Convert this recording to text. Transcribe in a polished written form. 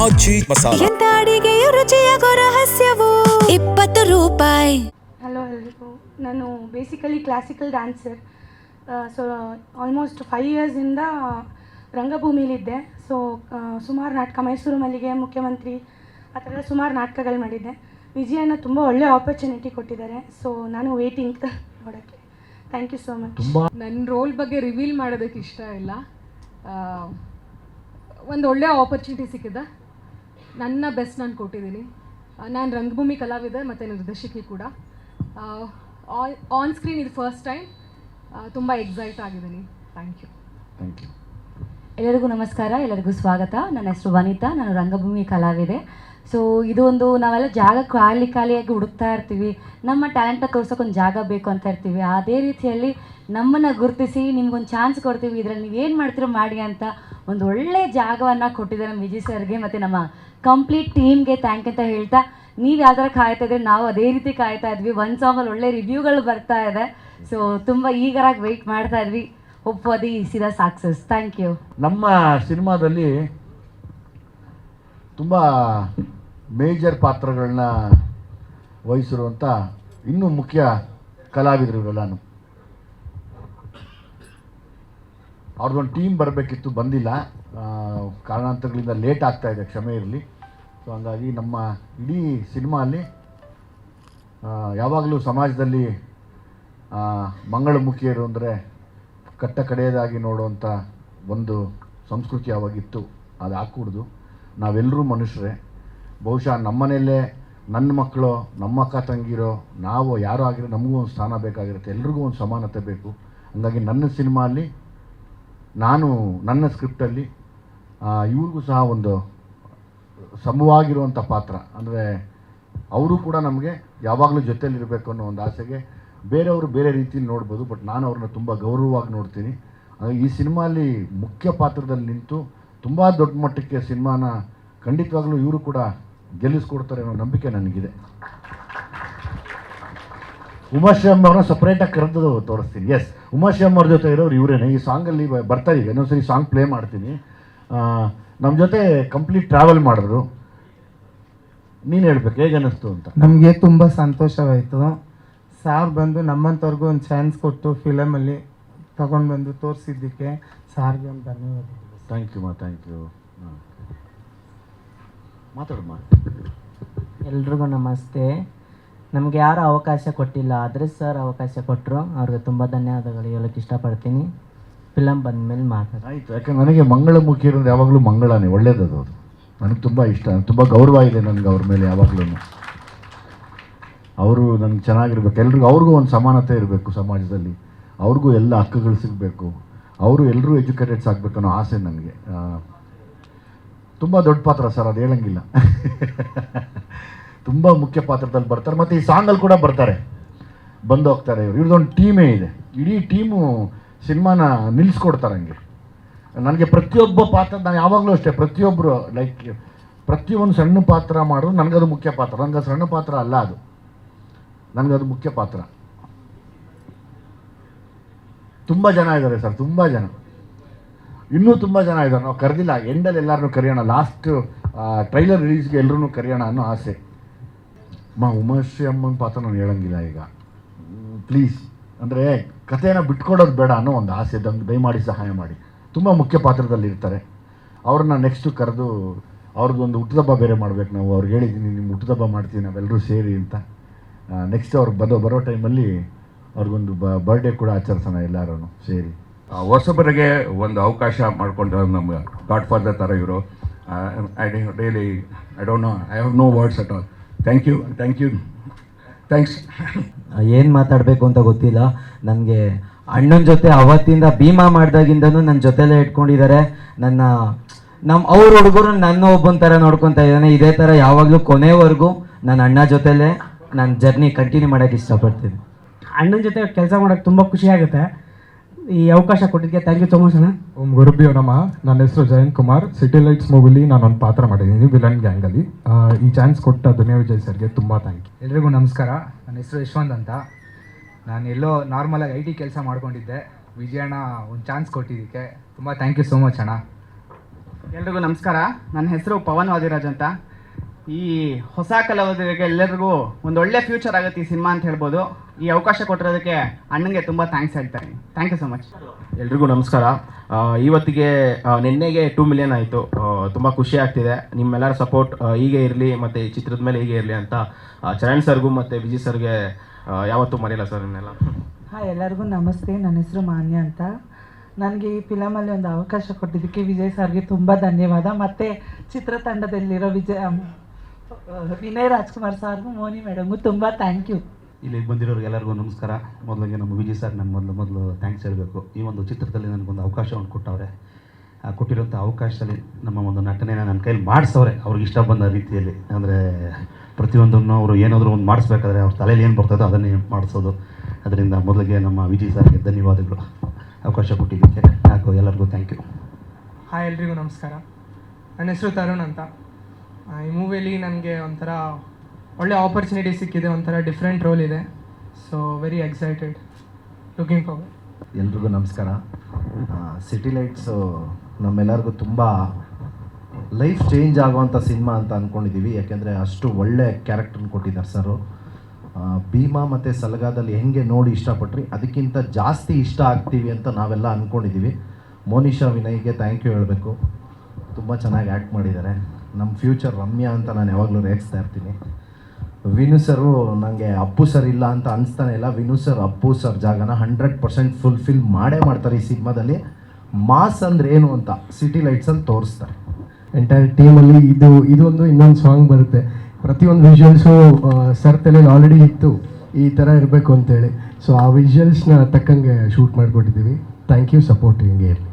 ಆಚಿ ಮಸಾಲ. ಎಂತ ಅಡಿಗೆಯ ರುಚಿಯಾಗೋ ರಹಸ್ಯವು 20 ರೂಪಾಯಿ. ಹಲೋ ಎಲ್ರಿಗೂ. ನಾನು basically classical dancer. So almost 5 ಇಯರ್ಸಿಂದ ರಂಗಭೂಮಿಲಿದ್ದೆ. ಸೊ ಸುಮಾರು ನಾಟಕ, ಮೈಸೂರು ಮಲ್ಲಿಗೆ, ಮುಖ್ಯಮಂತ್ರಿ, ಆ ಥರ ಸುಮಾರು ನಾಟಕಗಳು ಮಾಡಿದ್ದೆ. ವಿಜಯಣ್ಣ ತುಂಬ ಒಳ್ಳೆ ಆಪರ್ಚುನಿಟಿ ಕೊಟ್ಟಿದ್ದಾರೆ. ಸೊ ನಾನು ವೇಟಿಂಗ್ ನೋಡೋಕ್ಕೆ. Thank you so much. ನನ್ನ ರೋಲ್ ಬಗ್ಗೆ ರಿವೀಲ್ ಮಾಡೋದಕ್ಕೆ ಇಷ್ಟ ಇಲ್ಲ. ಒಂದು ಒಳ್ಳೆ ಆಪರ್ಚುನಿಟಿ ಸಿಕ್ಕಿದೆ, ನನ್ನ ಬೆಸ್ಟ್ ನಾನು ಕೊಟ್ಟಿದ್ದೀನಿ. ನಾನು ರಂಗಭೂಮಿ ಕಲಾವಿದೆ ಮತ್ತು ನಿರ್ದೇಶಕಿ ಕೂಡ. ಆನ್ ಸ್ಕ್ರೀನ್ ಇದು ಫಸ್ಟ್ ಟೈಮ್. ತುಂಬ ಎಕ್ಸೈಟ್ ಆಗಿದ್ದೀನಿ. Thank you. ಎಲ್ಲರಿಗೂ ನಮಸ್ಕಾರ, ಎಲ್ಲರಿಗೂ ಸ್ವಾಗತ. ನನ್ನ ಹೆಸರು ವನಿತಾ, ನಾನು ರಂಗಭೂಮಿ ಕಲಾವಿದೆ. ಸೊ ಇದು ಒಂದು ನಾವೆಲ್ಲ ಜಾಗ ಖಾಲಿಯಾಗಿ ಹುಡುಕ್ತಾ ಇರ್ತೀವಿ, ನಮ್ಮ ಟ್ಯಾಲೆಂಟ್ನ ತೋರ್ಸೋಕ್ಕೊಂದು ಜಾಗ ಬೇಕು ಅಂತ ಇರ್ತೀವಿ. ಅದೇ ರೀತಿಯಲ್ಲಿ ನಮ್ಮನ್ನು ಗುರುತಿಸಿ ನಿಮ್ಗೊಂದು ಚಾನ್ಸ್ ಕೊಡ್ತೀವಿ, ಇದರಲ್ಲಿ ನೀವೇನು ಮಾಡ್ತೀರೋ ಮಾಡಿ ಅಂತ ಒಂದು ಒಳ್ಳೆಯ ಜಾಗವನ್ನು ಕೊಟ್ಟಿದ್ದಾರೆ ನಮ್ಮ ವಿಜಯ್ ಸರ್ಗೆ ಮತ್ತು ನಮ್ಮ ಕಂಪ್ಲೀಟ್ ಟೀಮ್ಗೆ ಥ್ಯಾಂಕ್ ಅಂತ ಹೇಳ್ತಾ, ನೀವು ಯಾವ ಥರ ಕಾಯ್ತಾ ಇದ್ರೆ ನಾವು ಅದೇ ರೀತಿ ಕಾಯ್ತಾ ಇದ್ವಿ. ಒಂದು ಸಾಂಗಲ್ಲಿ ಒಳ್ಳೆ ರಿವ್ಯೂಗಳು ಬರ್ತಾ ಇದೆ. ಸೊ ತುಂಬ ಈಗರಾಗಿ ವೆಯ್ಟ್ ಮಾಡ್ತಾ ಇದ್ವಿ. Hopefully see the success. Thank you. ನಮ್ಮ ಸಿನಿಮಾದಲ್ಲಿ ತುಂಬ ಮೇಜರ್ ಪಾತ್ರಗಳನ್ನ ವಹಿಸಿರುವಂಥ ಇನ್ನೂ ಮುಖ್ಯ ಕಲಾವಿದರು ಇವೆಲ್ಲನೂ. ಅವ್ರದ್ದೊಂದು ಟೀಮ್ ಬರಬೇಕಿತ್ತು, ಬಂದಿಲ್ಲ. ಕಾರಣಾಂತರಗಳಿಂದ ಲೇಟ್ ಆಗ್ತಾ ಇದೆ, ಕ್ಷಮೆ ಇರಲಿ. ಸೊ ಹಂಗಾಗಿ ನಮ್ಮ ಇಡೀ ಸಿನಿಮಾ ಅಲ್ಲಿ ಯಾವಾಗಲೂ ಸಮಾಜದಲ್ಲಿ ಮಂಗಳಮುಖಿಯರು ಅಂದರೆ ಕಟ್ಟ ಕಡೆಯದಾಗಿ ನೋಡುವಂಥ ಒಂದು ಸಂಸ್ಕೃತಿ ಯಾವಾಗಿತ್ತು, ಅದು ಹಾಕೂಡ್ದು. ನಾವೆಲ್ಲರೂ ಮನುಷ್ಯರೇ. ಬಹುಶಃ ನಮ್ಮನೆಯಲ್ಲೇ ನನ್ನ ಮಕ್ಕಳು, ನಮ್ಮ ಅಕ್ಕ ತಂಗಿರೋ, ನಾವು ಯಾರೋ ಆಗಿರೋ ನಮಗೂ ಒಂದು ಸ್ಥಾನ ಬೇಕಾಗಿರುತ್ತೆ, ಎಲ್ರಿಗೂ ಒಂದು ಸಮಾನತೆ ಬೇಕು. ಹಾಗಾಗಿ ನನ್ನ ಸಿನಿಮಾ ಅಲ್ಲಿ ನಾನು ನನ್ನ ಸ್ಕ್ರಿಪ್ಟಲ್ಲಿ ಇವ್ರಿಗೂ ಸಹ ಒಂದು ಸಮವಾಗಿರುವಂಥ ಪಾತ್ರ, ಅಂದರೆ ಅವರು ಕೂಡ ನಮಗೆ ಯಾವಾಗಲೂ ಜೊತೆಯಲ್ಲಿರಬೇಕು ಅನ್ನೋ ಒಂದು ಆಸೆಗೆ ಬೇರೆಯವರು ಬೇರೆ ರೀತಿಯಲ್ಲಿ ನೋಡ್ಬೋದು, ಬಟ್ ನಾನು ಅವ್ರನ್ನ ತುಂಬ ಗೌರವವಾಗಿ ನೋಡ್ತೀನಿ. ಈ ಸಿನಿಮಾಲಿ ಮುಖ್ಯ ಪಾತ್ರದಲ್ಲಿ ನಿಂತು ತುಂಬ ದೊಡ್ಡ ಮಟ್ಟಕ್ಕೆ ಸಿನಿಮಾನ ಖಂಡಿತವಾಗ್ಲೂ ಇವರು ಕೂಡ ಗೆಲ್ಲಿಸ್ಕೊಡ್ತಾರೆ ಅನ್ನೋ ನಂಬಿಕೆ ನನಗಿದೆ. ಉಮಾಶ್ರೀಯಮ್ಮ ಅವ್ರನ್ನ ಸಪ್ರೇಟಾಗಿ ಕರೆದು ತೋರಿಸ್ತೀನಿ. ಎಸ್, ಉಮಾಶ್ರೀಯಮ್ಮ ಅವ್ರ ಜೊತೆ ಇರೋರು ಇವರೇನೆ. ಈ ಸಾಂಗಲ್ಲಿ ಬರ್ತಾರೆ, ಈಗ ಇನ್ನೊಂದ್ಸರಿ ಸಾಂಗ್ ಪ್ಲೇ ಮಾಡ್ತೀನಿ. ನಮ್ಮ ಜೊತೆ ಕಂಪ್ಲೀಟ್ ಟ್ರಾವೆಲ್ ಮಾಡಿದ್ರು. ನೀನು ಹೇಳ್ಬೇಕು ಹೇಗೆ ಅನ್ನಿಸ್ತು ಅಂತ. ನಮಗೆ ತುಂಬ ಸಂತೋಷವಾಯಿತು. ಸಾರ್ ಬಂದು ನಮ್ಮಂಥವ್ರಿಗೂ ಒಂದು ಚಾನ್ಸ್ ಕೊಟ್ಟು ಫಿಲಮಲ್ಲಿ ತಗೊಂಡು ಬಂದು ತೋರಿಸಿದ್ದಕ್ಕೆ ಸಾರ್ಗೆ ಒಂದು ಧನ್ಯವಾದಗಳು. Thank you thank you. ಮಾತಾಡಮ್ಮ. ಎಲ್ರಿಗೂ ನಮಸ್ತೆ. ನಮಗೆ ಯಾರು ಅವಕಾಶ ಕೊಟ್ಟಿಲ್ಲ, ಆದರೆ ಸರ್ ಅವಕಾಶ ಕೊಟ್ಟರು, ಅವ್ರಿಗೆ ತುಂಬ ಧನ್ಯವಾದಗಳು ಹೇಳೋಕ್ಕೆ ಇಷ್ಟಪಡ್ತೀನಿ. ಫಿಲಮ್ ಬಂದಮೇಲೆ ಮಾತಾಡಿ. ಆಯಿತು. ಯಾಕಂದ್ರೆ ನನಗೆ ಮಂಗಳಮುಖಿ ಇರೋದು ಯಾವಾಗಲೂ ಮಂಗಳನೇ, ಒಳ್ಳೇದದು. ಅದು ನನಗೆ ತುಂಬ ಇಷ್ಟ, ತುಂಬ ಗೌರವ ಇದೆ ನನಗೆ ಅವ್ರ ಮೇಲೆ ಯಾವಾಗಲೂ. ಅವರು ನನಗೆ ಚೆನ್ನಾಗಿರ್ಬೇಕು, ಎಲ್ರಿಗೂ ಅವ್ರಿಗೂ ಒಂದು ಸಮಾನತೆ ಇರಬೇಕು ಸಮಾಜದಲ್ಲಿ, ಅವ್ರಿಗೂ ಎಲ್ಲ ಹಕ್ಕುಗಳು ಸಿಗಬೇಕು, ಅವರು ಎಲ್ಲರೂ ಎಜುಕೇಟೆಡ್ಸ್ ಆಗಬೇಕು ಅನ್ನೋ ಆಸೆ ನನಗೆ. ತುಂಬ ದೊಡ್ಡ ಪಾತ್ರ ಸರ್, ಅದು ಹೇಳಂಗಿಲ್ಲ. ತುಂಬ ಮುಖ್ಯ ಪಾತ್ರದಲ್ಲಿ ಬರ್ತಾರೆ, ಮತ್ತು ಈ ಸಾಂಗಲ್ಲಿ ಕೂಡ ಬರ್ತಾರೆ, ಬಂದು ಹೋಗ್ತಾರೆ. ಇವ್ರದ್ದೊಂದು ಟೀಮೇ ಇದೆ, ಇಡೀ ಟೀಮು ಸಿನಿಮಾನ ನಿಲ್ಲಿಸ್ಕೊಡ್ತಾರೆ ಹಂಗೆ. ನನಗೆ ಪ್ರತಿಯೊಬ್ಬ ಪಾತ್ರ, ನಾನು ಯಾವಾಗಲೂ ಅಷ್ಟೇ, ಪ್ರತಿಯೊಬ್ಬರು ಲೈಕ್ ಪ್ರತಿಯೊಂದು ಸಣ್ಣ ಪಾತ್ರ ಮಾಡೋದು ನನಗದು ಮುಖ್ಯ ಪಾತ್ರ. ನನಗೆ ಸಣ್ಣ ಪಾತ್ರ ಅಲ್ಲ ಅದು, ನನಗದು ಮುಖ್ಯ ಪಾತ್ರ. ತುಂಬ ಜನ ಇದ್ದಾರೆ ಸರ್, ತುಂಬ ಜನ, ಇನ್ನೂ ತುಂಬ ಜನ ಇದ್ದಾರೆ. ನಾವು ಕರೆದಿಲ್ಲ, ಎಂಡಲ್ಲಿ ಎಲ್ಲರನ್ನೂ ಕರೆಯೋಣ, ಲಾಸ್ಟ್ ಟ್ರೈಲರ್ ರಿಲೀಸ್ಗೆ ಎಲ್ಲರೂ ಕರೆಯೋಣ ಅನ್ನೋ ಆಸೆ. ಉಮಾಶ್ರೀ ಅಮ್ಮನ ಪಾತ್ರ ನಾನು ಹೇಳಂಗಿಲ್ಲ ಈಗ, ಪ್ಲೀಸ್. ಅಂದರೆ ಕಥೆನ ಬಿಟ್ಕೊಡೋದು ಬೇಡ ಅನ್ನೋ ಒಂದು ಆಸೆ, ದಯಮಾಡಿ ಸಹಾಯ ಮಾಡಿ. ತುಂಬ ಮುಖ್ಯ ಪಾತ್ರದಲ್ಲಿ ಇರ್ತಾರೆ. ಅವ್ರನ್ನ ನೆಕ್ಸ್ಟು ಕರೆದು ಅವ್ರದ್ದೊಂದು ಹುಟ್ಟುಹಬ್ಬ ಬೇರೆ ಮಾಡ್ಬೇಕು ನಾವು. ಅವ್ರಿಗೆ ಹೇಳಿದ್ದೀನಿ, ನಿಮ್ಮ ಹುಟ್ಟುಹಬ್ಬ ಮಾಡ್ತೀವಿ ನಾವೆಲ್ಲರೂ ಸೇರಿ ಅಂತ. ನೆಕ್ಸ್ಟ್ ಅವ್ರಿಗೆ ಬರೋ ಟೈಮಲ್ಲಿ ಅವ್ರಿಗೊಂದು ಬರ್ಡೇ ಕೂಡ ಆಚರಿಸೋಣ ಎಲ್ಲರೂ ಸೇರಿ. ಹೊಸಬರಿಗೆ ಒಂದು ಅವಕಾಶ ಮಾಡಿಕೊಂಡು ನಮ್ಮ ಗಾಡ್ ಫಾದರ್ ಥರ ಇವರು. I really I don't know, I have no words at all. Thank you thanks. ಏನು ಮಾತಾಡಬೇಕು ಅಂತ ಗೊತ್ತಿಲ್ಲ ನನಗೆ. ಅಣ್ಣನ ಜೊತೆ ಅವತ್ತಿಂದ ಭೀಮಾ ಮಾಡಿದಾಗಿಂದನೂ ನನ್ನ ಜೊತೆಲೇ ಇಟ್ಕೊಂಡಿದ್ದಾರೆ. ಅವ್ರ ಹುಡುಗರು ನನ್ನ ಒಬ್ಬನ ಥರ ನೋಡ್ಕೊತಾ ಇದ್ದಾನೆ. ಇದೇ ಥರ ಯಾವಾಗಲೂ ಕೊನೆವರೆಗೂ ನನ್ನ ಅಣ್ಣ ಜೊತೆಲೇ ನನ್ನ ಜರ್ನಿ ಕಂಟಿನ್ಯೂ ಮಾಡೋಕ್ಕೆ ಇಷ್ಟಪಡ್ತೀನಿ. ಅಣ್ಣನ ಜೊತೆ ಕೆಲಸ ಮಾಡೋಕ್ಕೆ ತುಂಬ ಖುಷಿ ಆಗುತ್ತೆ. ಈ ಅವಕಾಶ ಕೊಟ್ಟಿದ್ದಕ್ಕೆ ಥ್ಯಾಂಕ್ ಯು ಸೊ ಮಚ್ ಅಣ್ಣ. ಓಂ ಗುರುಭ್ಯೋ ನಮಃ. ನನ್ನ ಹೆಸರು ಜಯಂತ್ ಕುಮಾರ್. ಸಿಟಿ ಲೈಟ್ಸ್ ಮೂವಿಲಿ ನಾನೊಂದು ಪಾತ್ರ ಮಾಡಿದ್ದೀನಿ, ವಿಲನ್ ಗ್ಯಾಂಗಲ್ಲಿ. ಈ ಚಾನ್ಸ್ ಕೊಟ್ಟ ದುನಿಯಾ ವಿಜಯ್ ಸರ್ಗೆ ತುಂಬ ಥ್ಯಾಂಕ್ ಯು. ಎಲ್ರಿಗೂ ನಮಸ್ಕಾರ. ನನ್ನ ಹೆಸರು ಯಶವಂತ್ ಅಂತ. ನಾನು ಎಲ್ಲೋ ನಾರ್ಮಲಾಗಿ IT ಕೆಲಸ ಮಾಡ್ಕೊಂಡಿದ್ದೆ. ವಿಜಯಣ್ಣ ಒಂದು ಚಾನ್ಸ್ ಕೊಟ್ಟಿದ್ದಕ್ಕೆ ತುಂಬ ಥ್ಯಾಂಕ್ ಯು ಸೋ ಮಚ್ ಅಣ್ಣ. ಎಲ್ರಿಗೂ ನಮಸ್ಕಾರ. ನನ್ನ ಹೆಸರು ಪವನ್ ವಾದಿರಾಜ್ ಅಂತ. ಈ ಹೊಸ ಕಲಾವಿದರಿಗೆ ಎಲ್ಲರಿಗೂ ಒಂದು ಒಳ್ಳೆ ಫ್ಯೂಚರ್ ಆಗುತ್ತೆ ಈ ಸಿನಿಮಾ ಅಂತ ಹೇಳ್ಬೋದು. ಈ ಅವಕಾಶ ಕೊಟ್ಟಿರೋದಕ್ಕೆ ಅಣ್ಣಂಗೆ ತುಂಬ ಥ್ಯಾಂಕ್ಸ್ ಹೇಳ್ತಾರೆ. Thank you so much. ಎಲ್ರಿಗೂ ನಮಸ್ಕಾರ. ಇವತ್ತಿಗೆ ನಿನ್ನೆಗೆ 2 ಮಿಲಿಯನ್ ಆಯಿತು. ತುಂಬ ಖುಷಿ ಆಗ್ತಿದೆ. ನಿಮ್ಮೆಲ್ಲರ ಸಪೋರ್ಟ್ ಹೀಗೆ ಇರಲಿ ಮತ್ತು ಈ ಚಿತ್ರದ ಮೇಲೆ ಹೀಗೆ ಇರಲಿ ಅಂತ ಚರಣ್ ಸರ್ಗೂ ಮತ್ತು ವಿಜಯ್ ಸರ್ಗೆ ಯಾವತ್ತೂ ಮರೆಯಲ್ಲ ಸರ್ ಇನ್ನೆಲ್ಲ. ಹಾಯ್, ಎಲ್ಲರಿಗೂ ನಮಸ್ತೆ. ನನ್ನ ಹೆಸರು ಮಾನ್ಯ ಅಂತ. ನನಗೆ ಈ ಫಿಲಮಲ್ಲಿ ಒಂದು ಅವಕಾಶ ಕೊಟ್ಟಿದ್ದಕ್ಕೆ ವಿಜಯ್ ಸರ್ಗೆ ತುಂಬ ಧನ್ಯವಾದ. ಮತ್ತು ಚಿತ್ರತಂಡದಲ್ಲಿರೋ ವಿನಯ್ ರಾಜ್ಕುಮಾರ್ ಸರ್ಗೂ ಮೋನಿ ಮೇಡಮ್ಗೂ ತುಂಬ ಥ್ಯಾಂಕ್ ಯು. ಇಲ್ಲಿಗೆ ಬಂದಿರೋರಿಗೆ ಎಲ್ಲರಿಗೂ ನಮಸ್ಕಾರ. ಮೊದಲಿಗೆ ನಮ್ಮ ವಿಜಯ್ ಸರ್ ನಾನು ಮೊದಲು ಥ್ಯಾಂಕ್ಸ್ ಹೇಳಬೇಕು. ಈ ಒಂದು ಚಿತ್ರದಲ್ಲಿ ನನಗೊಂದು ಅವಕಾಶವನ್ನು ಕೊಟ್ಟವ್ರೆ. ಕೊಟ್ಟಿರೋಂಥ ಅವಕಾಶದಲ್ಲಿ ನಮ್ಮ ಒಂದು ನಟನೆನ ನನ್ನ ಕೈಲಿ ಮಾಡಿಸವ್ರೆ ಅವ್ರಿಗೆ ಇಷ್ಟ ಬಂದ ರೀತಿಯಲ್ಲಿ. ಅಂದರೆ ಪ್ರತಿಯೊಂದನ್ನು ಅವರು ಏನಾದರೂ ಒಂದು ಮಾಡಿಸ್ಬೇಕಾದ್ರೆ ಅವ್ರ ತಲೆಯಲ್ಲಿ ಏನು ಬರ್ತದೋ ಅದನ್ನೇ ಮಾಡಿಸೋದು. ಅದರಿಂದ ಮೊದಲಿಗೆ ನಮ್ಮ ವಿಜಯ್ ಸರ್ಗೆ ಧನ್ಯವಾದಗಳು ಅವಕಾಶ ಕೊಟ್ಟಿದ್ದಕ್ಕೆ. ಯಾಕೋ ಎಲ್ಲರಿಗೂ ಥ್ಯಾಂಕ್ ಯು. ಹಾಯ್, ಎಲ್ರಿಗೂ ನಮಸ್ಕಾರ. ನನ್ನ ಹೆಸರು ತರುಣ್ ಅಂತ. ಈ ಮೂವಿಯಲ್ಲಿ ನನಗೆ ಒಂಥರ ಒಳ್ಳೆ ಆಪರ್ಚುನಿಟಿ ಸಿಕ್ಕಿದೆ. ಒಂಥರ ಡಿಫ್ರೆಂಟ್ ರೋಲ್ ಇದೆ. So very excited, looking forward. ಎಲ್ರಿಗೂ ನಮಸ್ಕಾರ. ಸಿಟಿ ಲೈಟ್ಸು ನಮ್ಮೆಲ್ಲರಿಗೂ ತುಂಬ ಲೈಫ್ ಚೇಂಜ್ ಆಗುವಂಥ ಸಿನಿಮಾ ಅಂತ ಅಂದ್ಕೊಂಡಿದ್ದೀವಿ. ಯಾಕೆಂದರೆ ಅಷ್ಟು ಒಳ್ಳೆ ಕ್ಯಾರೆಕ್ಟರ್ನ ಕೊಟ್ಟಿದ್ದಾರೆ ಸರು. ಭೀಮಾ ಮತ್ತು ಸಲಗಾದಲ್ಲಿ ಹೆಂಗೆ ನೋಡಿ ಇಷ್ಟಪಟ್ರಿ ಅದಕ್ಕಿಂತ ಜಾಸ್ತಿ ಇಷ್ಟ ಆಗ್ತೀವಿ ಅಂತ ನಾವೆಲ್ಲ ಅಂದ್ಕೊಂಡಿದ್ದೀವಿ. ಮೋನಿಶಾ ವಿನಯ್ಗೆ ಥ್ಯಾಂಕ್ ಯು ಹೇಳಬೇಕು. ತುಂಬ ಚೆನ್ನಾಗಿ ಆ್ಯಕ್ಟ್ ಮಾಡಿದ್ದಾರೆ. ನಮ್ಮ ಫ್ಯೂಚರ್ ರಮ್ಯಾ ಅಂತ ನಾನು ಯಾವಾಗಲೂ ರೇಗಿಸ್ತಾ ಇರ್ತೀನಿ. ವಿನು ಸರು ನನಗೆ ಅಪ್ಪು ಸರ್ ಇಲ್ಲ ಅಂತ ಅನಿಸ್ತಾನೆ ಇಲ್ಲ. ವಿನು ಸರ್ ಅಪ್ಪು ಸರ್ ಜಾಗನ 100% ಫುಲ್ಫಿಲ್ ಮಾಡೇ ಮಾಡ್ತಾರೆ ಈ ಸಿನಿಮಾದಲ್ಲಿ. ಮಾಸ್ ಅಂದರೆ ಏನು ಅಂತ ಸಿಟಿ ಲೈಟ್ಸಲ್ಲಿ ತೋರಿಸ್ತಾರೆ. ಎಂಟೈರ್ ಟೀಮಲ್ಲಿ ಇದೊಂದು ಇನ್ನೊಂದು ಸಾಂಗ್ ಬರುತ್ತೆ. ಪ್ರತಿಯೊಂದು ವಿಜುವಲ್ಸು ಸರ್ ತಲೆಯಲ್ಲಿ ಆಲ್ರೆಡಿ ಇತ್ತು ಈ ಥರ ಇರಬೇಕು ಅಂತೇಳಿ. ಸೊ ಆ ವಿಜುವಲ್ಸ್ನ ತಕ್ಕಂಗೆ ಶೂಟ್ ಮಾಡಿಕೊಟ್ಟಿದ್ದೀವಿ. ಥ್ಯಾಂಕ್ ಯು, ಸಪೋರ್ಟ್ ಹಿಂಗೆ ಇರಲಿ.